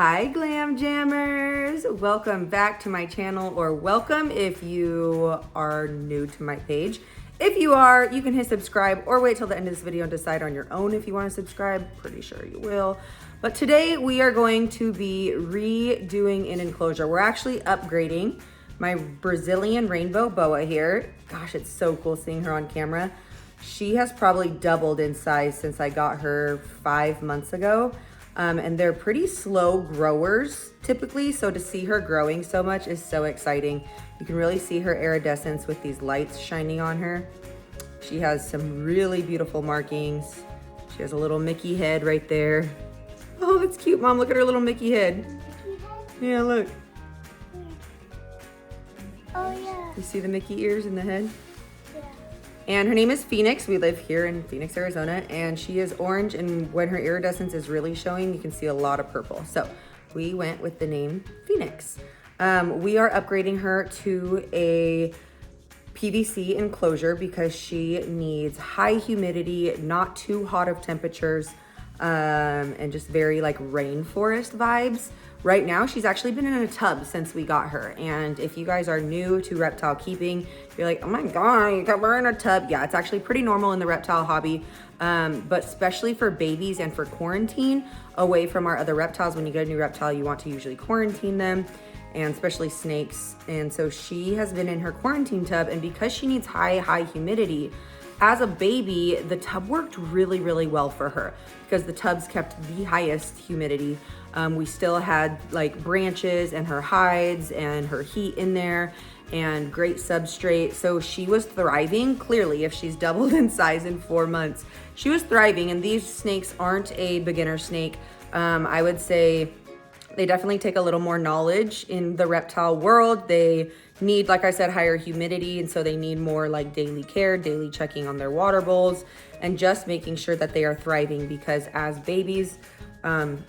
Hi Glam Jammers! Welcome back to my channel, or welcome if you are new to my page. If you are, you can hit subscribe or wait till the end of this video and decide on your own if you want to subscribe. Pretty sure you will. But today we are going to be redoing an enclosure. We're actually upgrading my Brazilian rainbow boa here. Gosh, it's so cool seeing her on camera. She has probably doubled in size since I got her 5 months ago. And they're pretty slow growers typically, so to see her growing so much is so exciting. You can really see her iridescence with these lights shining on her. She has some really beautiful markings. She has a little Mickey head right there. Oh, that's cute, Mom. Look at her little Mickey head. Yeah, look. Oh, yeah. You see the Mickey ears in the head? Yeah. And her name is Phoenix. We live here in Phoenix, Arizona, and she is orange, and when her iridescence is really showing, you can see a lot of purple. So we went with the name Phoenix. We are upgrading her to a PVC enclosure because she needs high humidity, not too hot of temperatures, and just very like rainforest vibes. Right now, she's actually been in a tub since we got her. And if you guys are new to reptile keeping, you're like, oh my God, you got her in a tub. Yeah, it's actually pretty normal in the reptile hobby, but especially for babies and for quarantine away from our other reptiles. When you get a new reptile, you want to usually quarantine them, and especially snakes. And so she has been in her quarantine tub, and because she needs high humidity, as a baby, the tub worked really, really well for her because the tubs kept the highest humidity. We still had like branches and her hides and her heat in there and great substrate. So she was thriving. Clearly, if she's doubled in size in 4 months, she was thriving. And these snakes aren't a beginner snake. I would say they definitely take a little more knowledge in the reptile world. They need, like I said, higher humidity, and so they need more like daily care, daily checking on their water bowls, and just making sure that they are thriving, because as babies,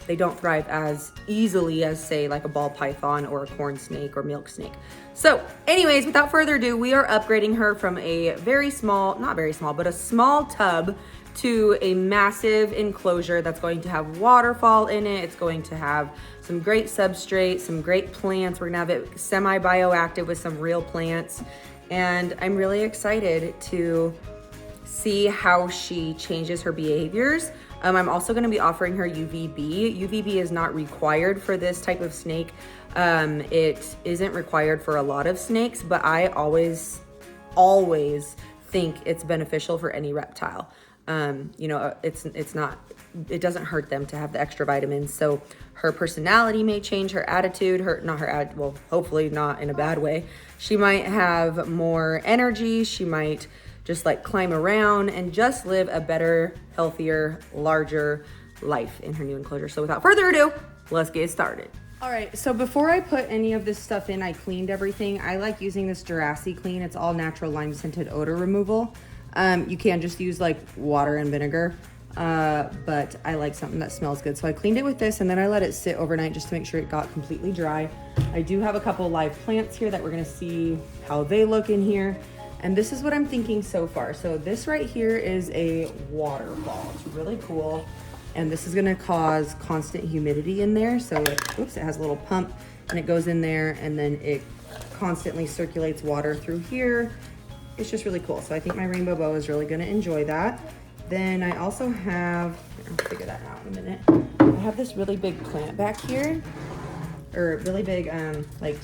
they don't thrive as easily as say like a ball python or a corn snake or milk snake. So anyways, without further ado, we are upgrading her from a very small, not very small, but a small tub to a massive enclosure that's going to have Waterfall in it. It's going to have some great substrate, some great plants. We're gonna have it semi-bioactive with some real plants. And I'm really excited to see how she changes her behaviors. I'm also gonna be offering her UVB. UVB is not required for this type of snake. It isn't required for a lot of snakes, but I always think it's beneficial for any reptile. You know, it doesn't hurt them to have the extra vitamins. So her personality may change, her attitude, well, hopefully not in a bad way. She might have more energy. She might just like climb around and just live a better, healthier, larger life in her new enclosure. So without further ado, let's get started. All right, so before I put any of this stuff in, I cleaned everything. I like using this Jurassic Clean. It's all natural lime scented odor removal. You can just use like water and vinegar, but I like something that smells good. So I cleaned it with this, and then I let it sit overnight just to make sure it got completely dry. I do have a couple live plants here that we're gonna see how they look in here. And this is what I'm thinking so far. So this right here is a waterfall. It's really cool. And this is gonna cause constant humidity in there. So it has a little pump and it goes in there, and then it constantly circulates water through here. It's just really cool. So I think my rainbow boa is really gonna enjoy that. Then I also have, I'll figure that out in a minute. I have this really big plant back here, or really big, like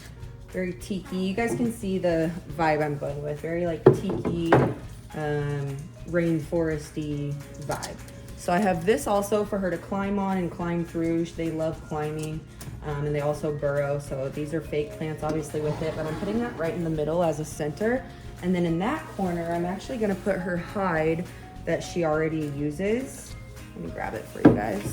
very tiki. You guys can see the vibe I'm going with. Very like tiki, rainforesty vibe. So I have this also for her to climb on and climb through. They love climbing, and they also burrow. So these are fake plants obviously with it, but I'm putting that right in the middle as a center. And then in that corner, I'm actually gonna put her hide that she already uses. Let me grab it for you guys.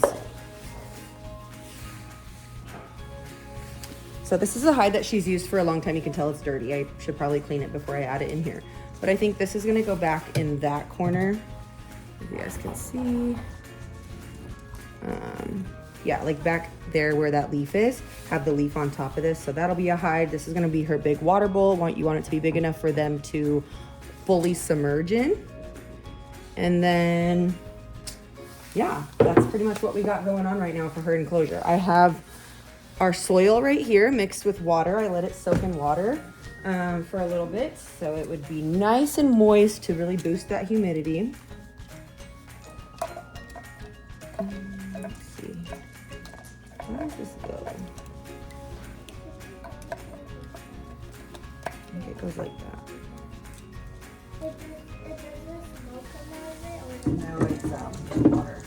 So this is a hide that she's used for a long time. You can tell it's dirty. I should probably clean it before I add it in here. But I think this is gonna go back in that corner. If you guys can see. Yeah, like back there where that leaf is, have the leaf on top of this. So that'll be a hide. This is gonna be her big water bowl. You want it to be big enough for them to fully submerge in. And then, yeah, that's pretty much what we got going on right now for her enclosure. I have our soil right here mixed with water. I let it soak in water for a little bit so it would be nice and moist to really boost that humidity. Let's see. Where does this go? I think it goes like that. No, it's water.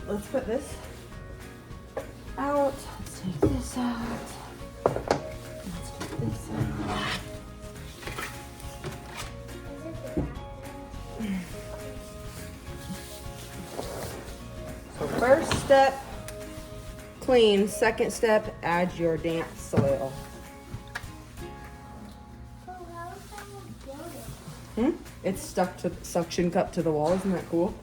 Let's put this out. Let's take this out. Let's take this out. So first step, clean. Second step, add your damp soil. It's stuck to suction cup to the wall. Isn't that cool?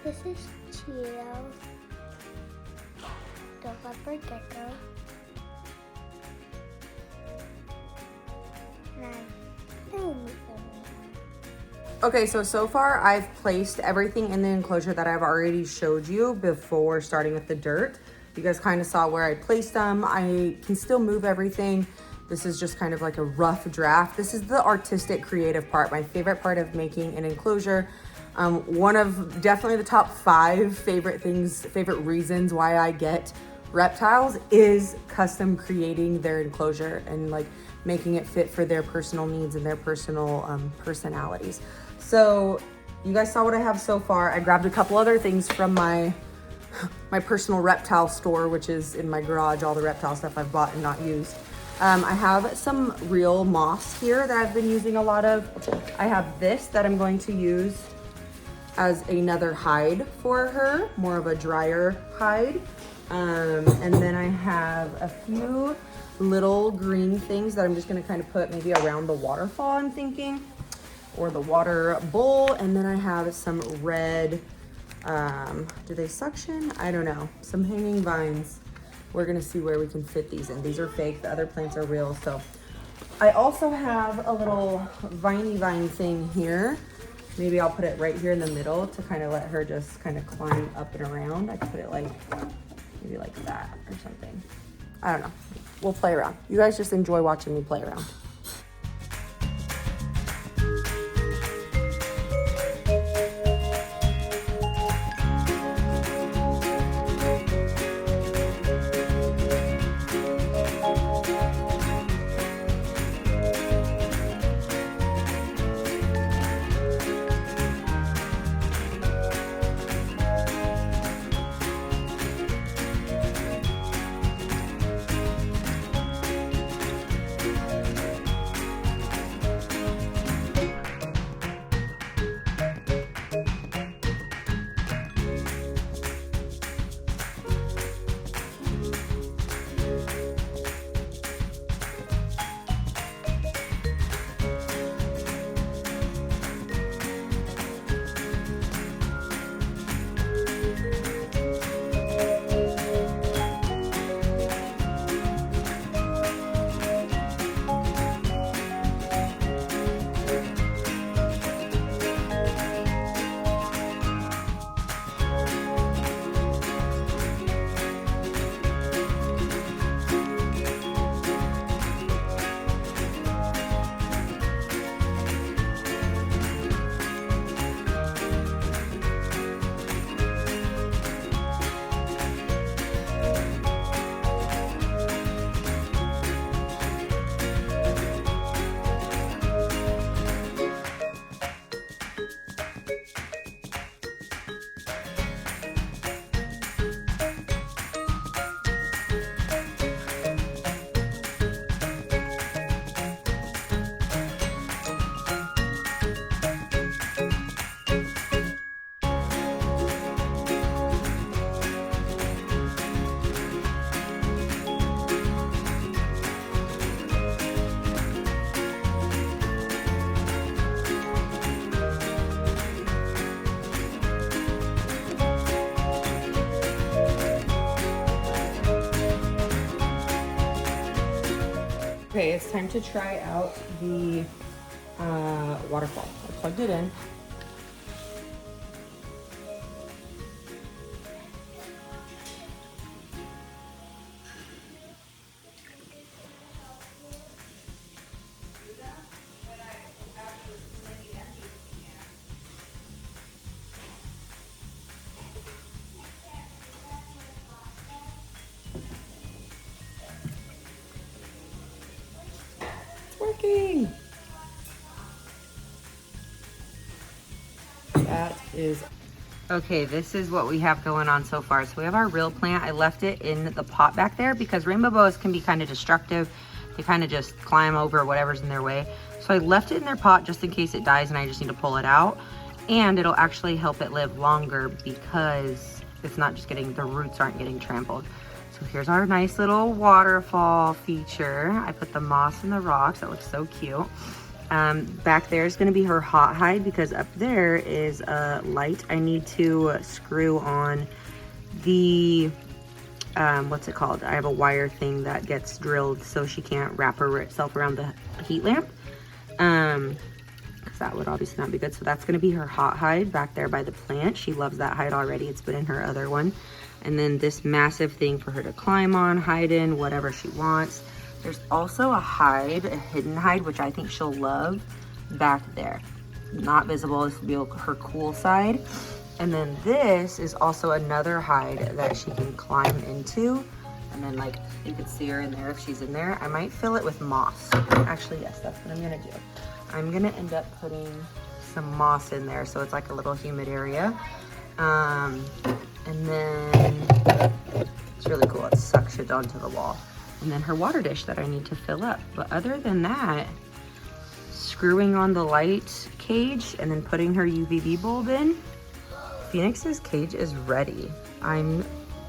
This is Cheeto, the leopard gecko, and Okay, so far I've placed everything in the enclosure that I've already showed you before starting with the dirt. You guys kind of saw where I placed them. I can still move everything. This is just kind of like a rough draft. This is the artistic, creative part, my favorite part of making an enclosure. One of definitely the top 5 favorite reasons why I get reptiles is custom creating their enclosure and like making it fit for their personal needs and their personal personalities. So you guys saw what I have so far. I grabbed a couple other things from my personal reptile store, which is in my garage, all the reptile stuff I've bought and not used. I have some real moss here that I've been using a lot of. I have this that I'm going to use as another hide for her, more of a drier hide. And then I have a few little green things that I'm just gonna kind of put maybe around the waterfall, I'm thinking, or the water bowl. And then I have some red, do they suction? I don't know, some hanging vines. We're gonna see where we can fit these in. These are fake, the other plants are real. So I also have a little viney vine thing here. Maybe I'll put it right here in the middle to kind of let her just kind of climb up and around. I could put it like, maybe like that or something. I don't know. We'll play around. You guys just enjoy watching me play around. Okay, it's time to try out the waterfall. I plugged it in. Working. That is okay. This is what we have going on so far. So we have our real plant. I left it in the pot back there because rainbow boas can be kind of destructive. They kind of just climb over whatever's in their way. So I left it in their pot just in case it dies and I just need to pull it out. And it'll actually help it live longer because it's not just getting, the roots aren't getting trampled. So here's our nice little waterfall feature. I put the moss and the rocks. That looks so cute. Back there is going to be her hot hide because up there is a light. I need to screw on the, what's it called? I have a wire thing that gets drilled so she can't wrap herself around the heat lamp. Because that would obviously not be good. So that's going to be her hot hide back there by the plant. She loves that hide already. It's been in her other one. And then this massive thing for her to climb on, hide in, whatever she wants. There's also a hide, a hidden hide, which I think she'll love back there. Not visible, this will be her cool side. And then this is also another hide that she can climb into. And then like, you could see her in there if she's in there. I might fill it with moss. Actually, yes, that's what I'm gonna do. I'm gonna end up putting some moss in there so it's like a little humid area. And then it's really cool, it's suctioned onto the wall. And then her water dish that I need to fill up. But other than that, screwing on the light cage and then putting her UVB bulb in, Phoenix's cage is ready.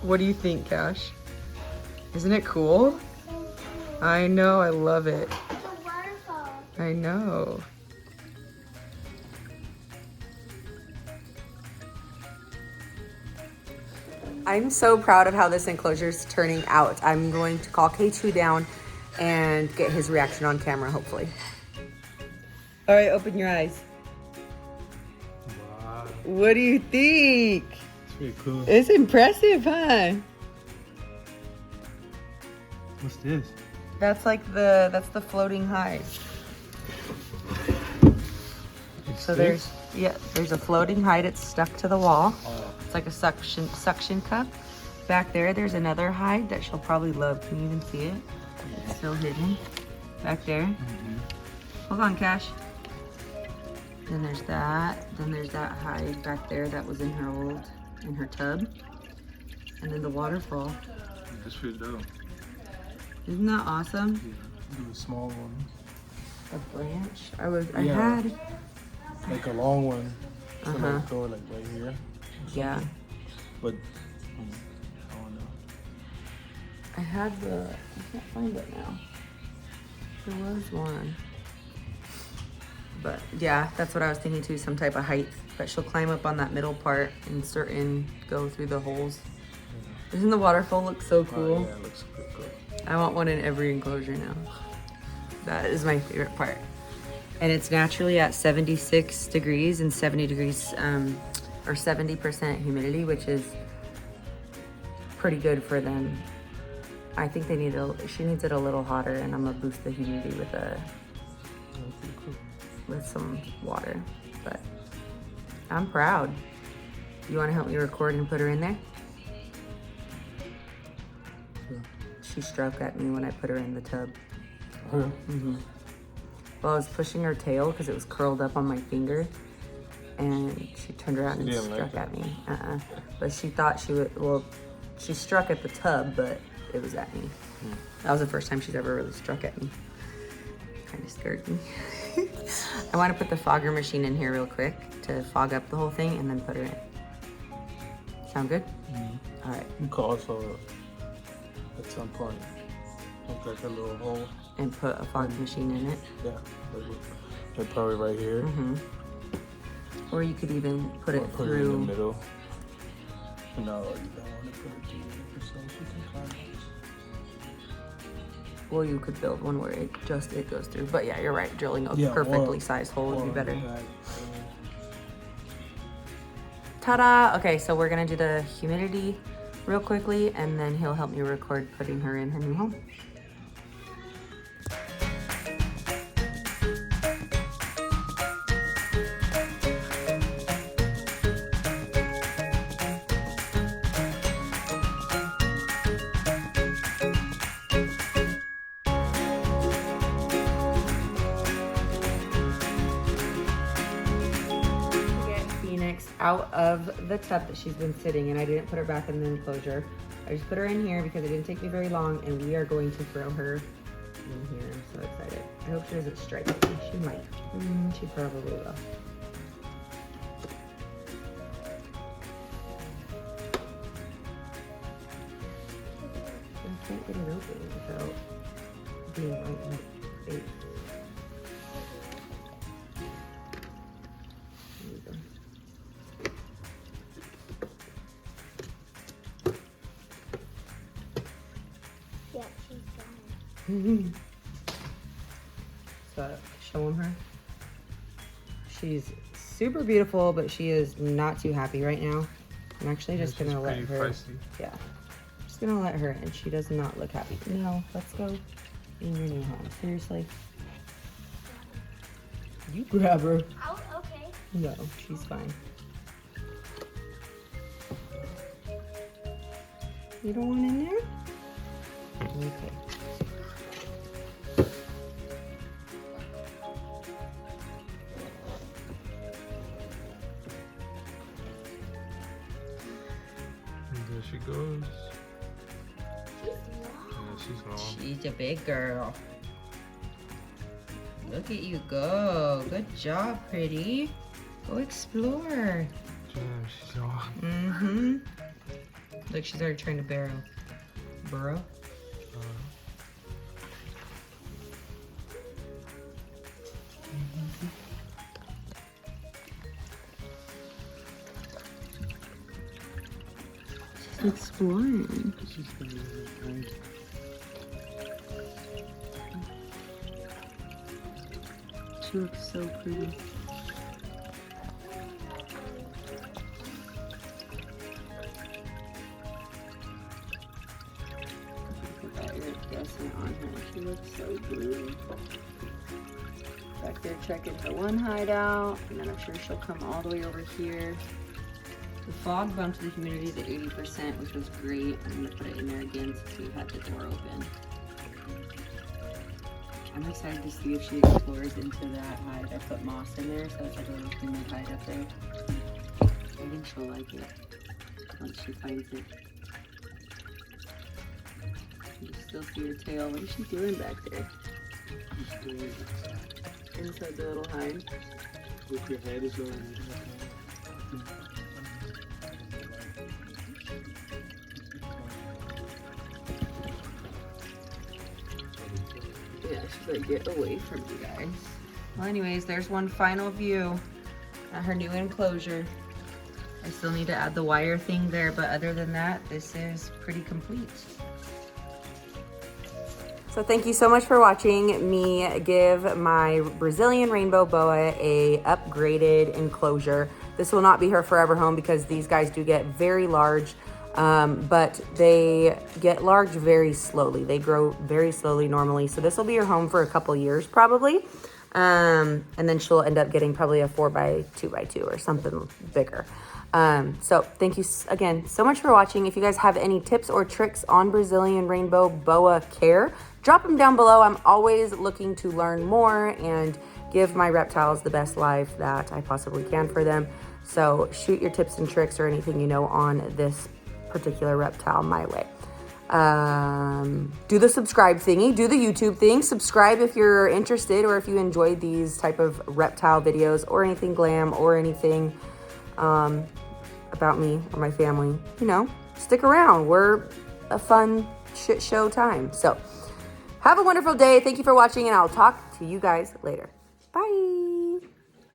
What do you think, Cash? Isn't it cool? I know, I love it. It's a waterfall. I know. I'm so proud of how this enclosure is turning out. I'm going to call K2 down and get his reaction on camera, hopefully. All right, open your eyes. Wow. What do you think? It's pretty cool. It's impressive, huh? What's this? That's like that's the floating hide. So there's a floating hide. It's stuck to the wall. It's like a suction cup. Back there's another hide that she'll probably love. Can you even see it? It's still hidden. Back there. Hold on, Cash. Then there's that. Then there's that hide back there that was in her tub. And then the waterfall. That's pretty dope. Isn't that awesome? Yeah, do a small one. A branch. I had like a long one. So like go like right here. Yeah. But I don't know. I can't find it now. There was one. But yeah, that's what I was thinking too, some type of height. But she'll climb up on that middle part and go through the holes. Doesn't the waterfall look so cool? Yeah, it looks pretty cool. I want one in every enclosure now. That is my favorite part. And it's naturally at 76 degrees and 70 degrees, or 70% humidity, which is pretty good for them. I think she needs it a little hotter, and I'm gonna boost the humidity with some water. But I'm proud. You wanna help me record and put her in there? Yeah. She struck at me when I put her in the tub. Okay. Well, I was pushing her tail because it was curled up on my finger, and she turned around and struck at me. But she thought she would, she struck at the tub, but it was at me. That was the first time she's ever really struck at me. Kind of scared me. I want to put the fogger machine in here real quick to fog up the whole thing and then put her in. Sound good? All right. You could also, at some point, make like a little hole. And put a fog machine in it. Yeah, like probably right here. Or you could even put it Put through. it in the middle. No, you don't want to put it too deep, so she can climb Well, you could build one where it goes through. But yeah, you're right. Drilling a Yeah, perfectly or- sized hole would be or better. like, Ta-da! Okay, so we're gonna do the humidity real quickly, and then he'll help me record putting her in her new home. Out of the tub that she's been sitting in. I didn't put her back in the enclosure. I just put her in here because it didn't take me very long, and we are going to throw her in here. I'm so excited. I hope she doesn't strike me. She might. She probably will. I can't get it open without being right in my face. There we go. Yeah, she's gone. So show them her. She's super beautiful, but she is not too happy right now. I'm actually just gonna let her. Feisty. Yeah, just gonna let her, and she does not look happy. No, let's go in your new home. Seriously, you grab her. Oh, okay. No, she's fine. You don't want in there? Okay. And there she goes. Yeah, she's long. She's a big girl. Look at you go. Good job, pretty. Go explore. Damn, she's long. Mm-hmm. Look, she's already trying to burrow. Burrow? She's exploring. She's gonna be kind. She looks so pretty. Put that iridescent on her. She looks so blue. Back there checking her one hideout, and then I'm sure she'll come all the way over here. The fog bumped the humidity to 80%, which was great. I'm gonna put it in there again since we had the door open. I'm excited to see if she explores into that hide. I put moss in there, so it's like a little humid hide up there. I think she'll like it once she finds it. You can still see her tail. What is she doing back there? She's doing Inside the little hide. with your head is over. Yeah, she's like, get away from you guys. Well, anyways, there's one final view at her new enclosure. I still need to add the wire thing there, but other than that, this is pretty complete. So thank you so much for watching me give my Brazilian rainbow boa a upgraded enclosure. This will not be her forever home because these guys do get very large, but they get large very slowly. They grow very slowly normally. So this will be her home for a couple years probably. And then she'll end up getting probably a 4x2x2 or something bigger. So thank you again so much for watching. If you guys have any tips or tricks on Brazilian rainbow boa care, drop them down below. I'm always looking to learn more and give my reptiles the best life that I possibly can for them. So shoot your tips and tricks or anything you know on this particular reptile my way. Do the subscribe thingy, do the YouTube thing, subscribe if you're interested or if you enjoyed these type of reptile videos or anything glam or anything about me or my family. You know, stick around. We're a fun shit show time. So have a wonderful day. Thank you for watching, and I'll talk to you guys later. Bye.